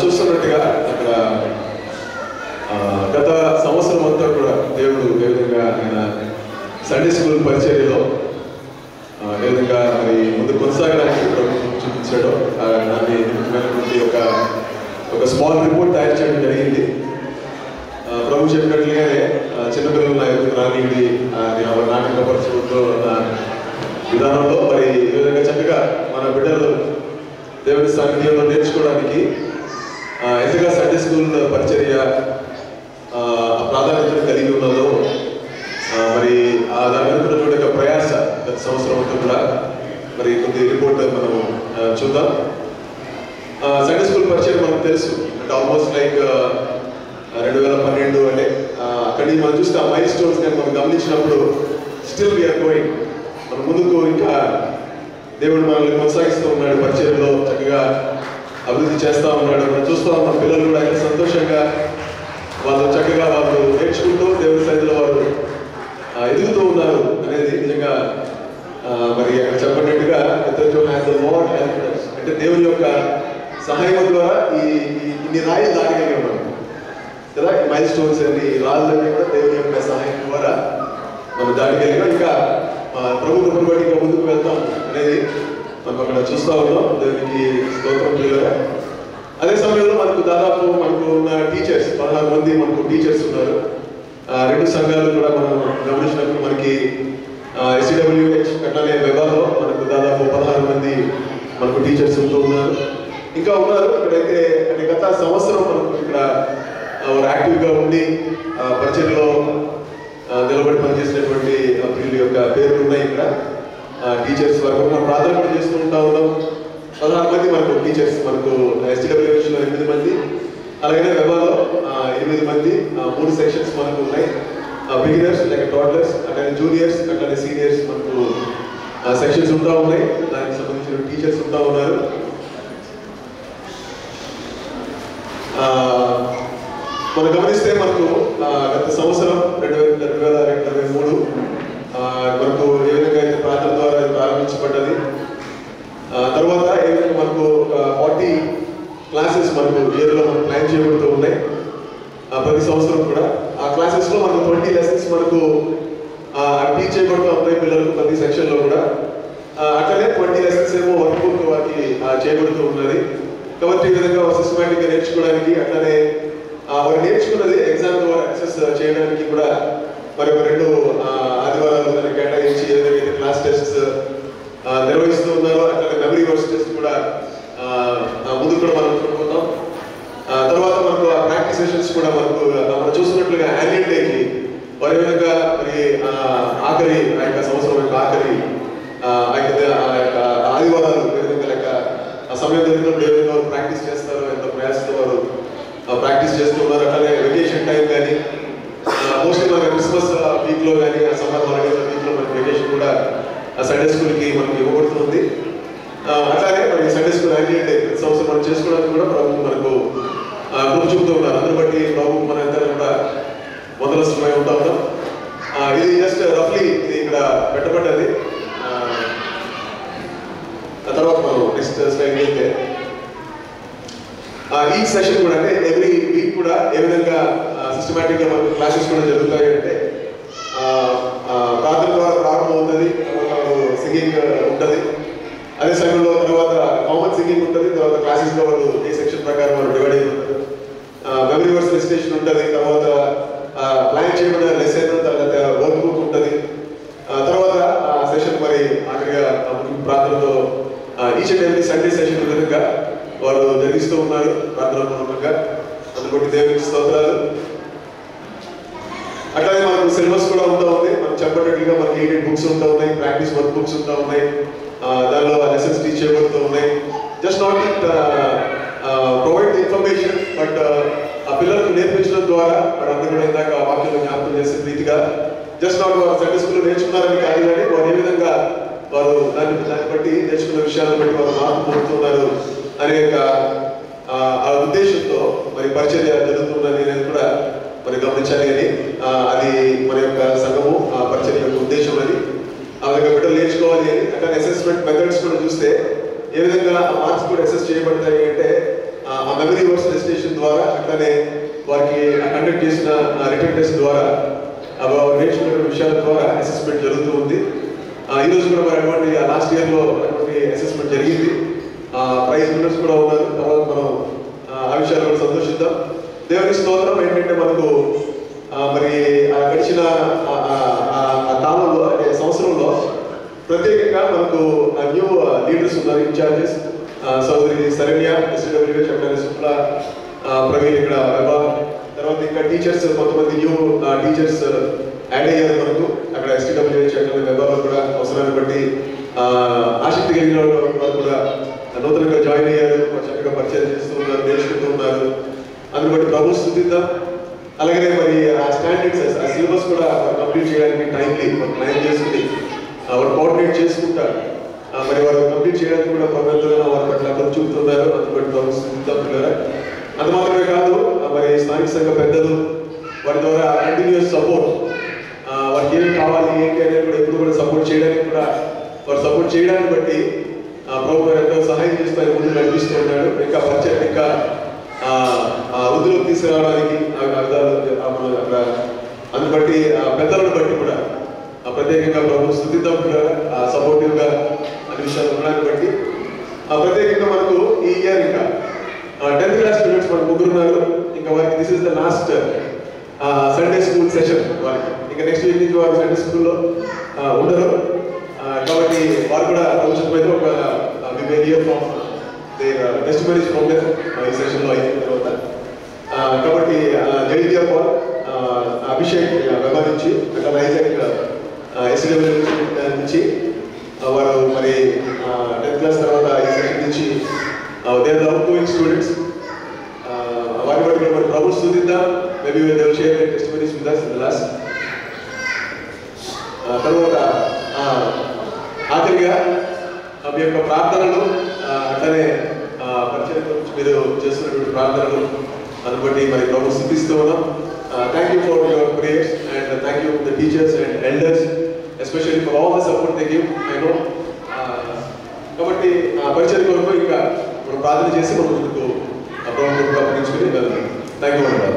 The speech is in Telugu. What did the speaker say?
చూస్తున్నట్టుగా అక్కడ గత సంవత్సరం అంతా కూడా దేవుడు ఏ విధంగా ఆయన సండే స్కూల్ పరిచర్యలో ఏ విధంగా మరి ముందు కొనసాగడానికి ప్రభుత్వం చూపించాడో దాన్ని నిమిత్తమైనటువంటి ఒక స్మాల్ రిపోర్ట్ తయారు చేయడం జరిగింది. ప్రభు చెప్పినట్లుగానే చిన్నపిల్లలు నా ఎదురు రానిది నాటకపరచడంతో విధానంలో మరి ఈ విధంగా చక్కగా మన బిడ్డలు దేవుని సాన్నిధ్యంలో నేర్చుకోవడానికి ఎంతగా సండే స్కూల్ పరిచర్య ప్రాధాన్యతను కలిగి ఉన్నదో మరి దాని వెనుకున్నటువంటి ఒక ప్రయాస గత సంవత్సరం అంతా కూడా మరి కొద్ది రిపోర్ట్ మనం చూద్దాం. సండే స్కూల్ పరిచయం మనకు తెలుసు అంటే ఆల్మోస్ట్ లైక్ 2012 అంటే అక్కడి మనం చూస్తే ఆ మైల్ స్టోన్స్ కానీ మనం గమనించినప్పుడు స్టిల్ వీఆర్ గోయింగ్, మన ముందుకు ఇంకా దేవుడు మనల్ని కొనసాగిస్తూ ఉన్నాడు, పరిచయంలో చక్కగా అభివృద్ధి చేస్తూ ఉన్నాడు. మనం చూస్తూ ఉన్నాం పిల్లలు కూడా ఎంత సంతోషంగా వాళ్ళు చక్కగా వాళ్ళు నేర్చుకుంటూ దేవుడి సన్నిధిలో వారు ఎదుగుతూ ఉన్నారు అనేది నిజంగా మరి అక్కడ చెప్పినట్టుగా అంటే దేవుని యొక్క సహాయం ద్వారా ఇన్ని రాయిలు దాటగలిగి ఉన్నాం కదా. ఈ మైల్ స్టోన్స్ అన్ని రాళ్ళని కూడా దేవుని యొక్క సహాయం ద్వారా మనం దాటగలిగాం. ఇంకా ప్రభు కృపను బట్టి ఇంకా ముందుకు వెళ్తాం అనేది మనం అక్కడ చూస్తూ ఉన్నాం. దేవునికి స్తోత్రం పిల్లగా. అదే సమయంలో మనకు ఉన్న టీచర్స్ 16 మంది మనకు టీచర్స్ ఉన్నారు. 2 సంఘాలు కూడా మనం గమనించినప్పుడు మనకి SCWH అట్లానే వెబాలో మనకు దాదాపు 16 మంది మనకు టీచర్స్ ఉంటూ ఉన్నారు. ఇంకా ఉన్నారు ఇక్కడైతే అంటే గత సంవత్సరం మనకు ఇక్కడ యాక్టివ్గా ఉండి పరిచయంలో నిలబడి పనిచేసినటువంటి వీళ్ళ యొక్క పేర్లు ఉన్నాయి. ఇక్కడ టీచర్స్ వరకు మనం ప్రార్థన కూడా చేస్తూ ఉంటా ఉన్నాం. 16 మంది మనకు టీచర్స్, మనకు SCWHలో 8 మంది, అలాగే వెబాలో 8 మంది. 3 సెక్షన్స్ మనకు ఉన్నాయి. బిగినర్స్ లైక్ టోడ్లర్స్, అట్లానే జూనియర్స్, అట్లానే సీనియర్స్ మనకు సెక్షన్స్ ఉంటా ఉన్నాయి. దానికి సంబంధించిన టీచర్స్ ఉంటా ఉన్నారు. మనం గమనిస్తే మనకు గత సంవత్సరం 2023 మనకు ఏ విధంగా అయితే ప్రార్థన ద్వారా ప్రారంభించబడ్డది. తర్వాత ఏ విధంగా మనకు 40 క్లాసెస్ మనకు ఇయర్లో మనం ప్లాన్ చేయబడుతూ ఉన్నాయి. ప్రతి సంవత్సరం కూడా ఆ క్లాసెస్లో మనకు 20 లెసన్స్ మనకు టీచ్ చేయబడుతూ ఉన్నాయి పిల్లలకు ప్రతి సెక్షన్లో కూడా. అట్లనే 20 లెసన్స్ ఏమో వర్క్ బుక్ వారికి చేయబడుతూ ఉన్నది. కాబట్టి ఈ విధంగా సిస్టమేటిక్గా నేర్చుకోవడానికి, అట్లనే వారు నేర్చుకున్నది ఎగ్జామ్ ద్వారా యాక్సెస్ చేయడానికి కూడా మరి 2 ఆదివారాలు దాన్ని కేటాయించి ఏదైతే క్లాస్ టెస్ట్స్ నిర్వహిస్తూ ఉన్నారో అట్లనే మెమరీ వర్స్ టెస్ట్ కూడా ముందు కూడా మనం చూడుకుంటాం. తర్వాత మనకు ప్రాక్టీస్ సెషన్స్ కూడా మనం చూసినట్లుగా యాన్యువల్ డేకి వారి విధంగా మరి ఆఖరి ఆ యొక్క సంవత్సరం యొక్క ఆఖరి ఆదివారాలు ఏ విధంగా లెక్క ఆ సమయం జరిగినప్పుడు ఏ విధంగా వారు ప్రాక్టీస్ చేస్తారు, ఎంత ప్రయాసంతో వారు ప్రాక్టీస్ చేస్తూ ఉన్నారు. అట్లానే వెకేషన్ టైం కానీ మోస్ట్లీ మనకి క్రిస్మస్ వీక్లో కానీ సమ్మర్ హాలిడేస్ వీక్లో మనకి వెకేషన్ కూడా సండే స్కూల్కి మనకి ఇవ్వబడుతుంది. అట్లానే మరి సండే స్కూల్ యాన్యువల్ డే ప్రతి సంవత్సరం మనం చేసుకోవడానికి కూడా ప్రభు మనకు కృప చూపుతూ ఉన్నారు. అందుని బట్టి ప్రభు మన ఇద్దరు కూడా మొదలస్తమై ఉంటా ఉన్నాం. ఇది జస్ట్ రఫ్లీ ఇది ఇక్కడ పెట్టబడ్డది. తర్వాత మనం నెక్స్ట్ స్లైడ్ అయితే ఈ సెషన్ కూడా అంటే ఎవ్రీ వీక్ కూడా ఏ విధంగా సిస్టమేటిక్గా మనకు క్లాసెస్ కూడా జరుగుతాయి అంటే ప్రార్థన ద్వారా ప్రారంభమవుతుంది, సింగింగ్ ఉంటుంది. అదే సమయంలో తర్వాత కామన్ సింగింగ్ ఉంటుంది. తర్వాత క్లాసెస్లో వాళ్ళు ఏ సెక్షన్ ప్రకారం వాళ్ళు డివైడ్ అయి ఉంటారు. మెమరీ వర్స్ రెసిటేషన్ ఉంటుంది. తర్వాత ప్లాన్ చేయబడిన లెసన్, తర్వాత వర్క్ బుక్ ఉంటుంది. తర్వాత సెషన్ మరి ఆఖరిగా ప్రార్థనతో each and every Sunday session విధంగా వారు జరిగిస్తూ ఉన్నారు ప్రార్థనాపూర్వకంగా. అందుకోటి దేవునికి స్తోత్రాలు. అట్లాగే మనకు సిలబస్ కూడా ఉంటా ఉంది. మనం చెప్పినట్టుగా మనకి 8 బుక్స్ ఉంటా ఉన్నాయి, ప్రాక్టీస్ వర్క్ బుక్స్ ఉంటా ఉన్నాయి. దానిలో లెసన్స్ టీచ్ చేయబడుతూ ఉన్నాయి. Just not that provide the information, but ఆ పిల్లలకు నేర్పించడం ద్వారా వారందరూ కూడా ఇందాక వాక్యంలో జ్ఞాపకం చేసే రీతిగా జస్ట్ నాట్ వారు సండే స్కూల్లో నేర్చుకున్నారని కాదు, కానీ వారు ఏ విధంగా వారు దాన్ని బట్టి నేర్చుకున్న విషయాలను బట్టి వారు మార్పు పొందుతున్నారు అనే ఆ ఉద్దేశంతో మరి పరిచర్య జరుగుతుందని నేను కూడా మరి గమనించాలి. అని అది మన యొక్క సంఘము ఆ పరిచర్య యొక్క ఉద్దేశం. అది ఆ విధంగా బిడ్డలు నేర్చుకోవాలి అని. అట్లా అసెస్మెంట్ మెథడ్స్ కూడా చూస్తే ఏ విధంగా ఆ మార్క్స్ కూడా అసెస్ చేయబడతాయి అంటే ఆ మెమరీ వర్స్ రెజిస్ట్రేషన్ ద్వారా అట్లానే వారికి కండక్ట్ చేసిన రిటర్న్ టెస్ట్ ద్వారా నేర్చుకున్న విషయాల ద్వారా అసెస్మెంట్ జరుగుతూ ఉంది. ఈరోజు కూడా మరి అటువంటి లాస్ట్ ఇయర్లో అటువంటి అసెస్మెంట్ జరిగింది. ప్రైజ్ విన్నర్స్ కూడా ఉన్నారు. తర్వాత మనం ఆ విషయాలు కూడా సంతోషిద్దాం. దేవుని స్తోత్రం. ఏంటంటే మనకు మరి గడిచిన కాలంలో అంటే సంవత్సరంలో ప్రత్యేకంగా మనకు న్యూ లీడర్స్ ఉన్నారు, ఇన్ఛార్జెస్. సోదరి శరణ్య, ఎస్డబ్ల్యూహెచ్ అక్కడ శుక్ల, ప్రవీణ్ ఇక్కడ వెబా, తర్వాత ఇంకా టీచర్స్ కొంతమంది న్యూ టీచర్స్ యాడ్ అయ్యారు మనకు అక్కడ ఎస్డబ్ల్యూహెచ్ అక్కడ వెబాలో కూడా అవసరాన్ని బట్టి ఆసక్తి కలిగిన వారు కూడా నూతనంగా జాయిన్ అయ్యారు. చక్కగా పరిచయం చేస్తూ ఉన్నారు, నేర్చుకుంటూ ఉన్నారు. అందుని బట్టి ప్రభు స్తుతిద్దాం. అలాగే మరి ఆ స్టాండర్డ్స్ ఆ సిలబస్ కూడా కంప్లీట్ చేయడానికి టైంలీ ప్లాన్ చేసుకుని వారు కోఆర్డినేట్ చేసుకుంటారు. మరి వారు కంప్లీట్ చేయడానికి కూడా ప్రభుత్వంగా వారి పట్ల కొంచెం చూపుతున్నారు. అందుబట్టి ప్రభు స్తుతిద్దాం. అది మాత్రమే కాదు, మరి స్థానిక సంఘ పెద్దలు వారి ద్వారా కంటిన్యూస్ సపోర్ట్, వారికి ఏమి కావాలి ఏంటి అనేది కూడా ఎప్పుడు కూడా సపోర్ట్ చేయడానికి కూడా వారు సపోర్ట్ చేయడాన్ని బట్టి ప్రభు ఎంతో సహాయం చేస్తూ ఆయన ముందు నడిపిస్తూ ఉన్నాడు. ఇంకా పరిచయం ఇంకా వృద్ధిలోకి తీసుకురావడానికి అక్కడ అందుని బట్టి పెద్దలను బట్టి కూడా ప్రత్యేకంగా ప్రభు స్తుతిద్దాం కూడా సపోర్టివ్గా అనే విషయాలు ఉండడాన్ని బట్టి ప్రత్యేకంగా మనకు ఈ ఇయర్ ఇంకా 10th క్లాస్ స్టూడెంట్స్ మనకు ముగ్గురున్నారు. ఇంకా వారికి this is the last Sunday school session. వారికి ఇంకా నెక్స్ట్ వీక్ నుంచి వారు సండే స్కూల్లో ఉండరు. కాబట్టి వారు కూడా భవిష్యత్తు ఒక hear from their testimonies from there ఈ సెషన్లో అయిన తర్వాత. కాబట్టి జైద్య పాల్, అభిషేక్ వెబా నుంచి, అక్కడ ఐజాక్ ఎస్డబ్ల్యూ నుంచి వారు మరి 10th క్లాస్ తర్వాత ఈ సెషన్ నుంచి they are the outgoing students. వారి బట్టి మరి ప్రభు స్తుతిద్దాం. Maybe they will share their testimonies with us in the last. తర్వాత ఆఖరిగా మీ యొక్క ప్రార్థనలు అట్లనే పరిచయం గురించి మీరు చేస్తున్నటువంటి ప్రార్థనలు దాన్ని బట్టి మరి ప్రభు స్తుతిస్తూ ఉన్నాం. Thank you for your prayers and thank you the teachers and elders especially for all the support they give. I know. కాబట్టి పరిచయం కొరకు ఇంకా మనం ప్రార్థన చేసి మనం ముందుకు ప్రభుత్వం అప్పగించుకుని వెళ్తాం. Thank you.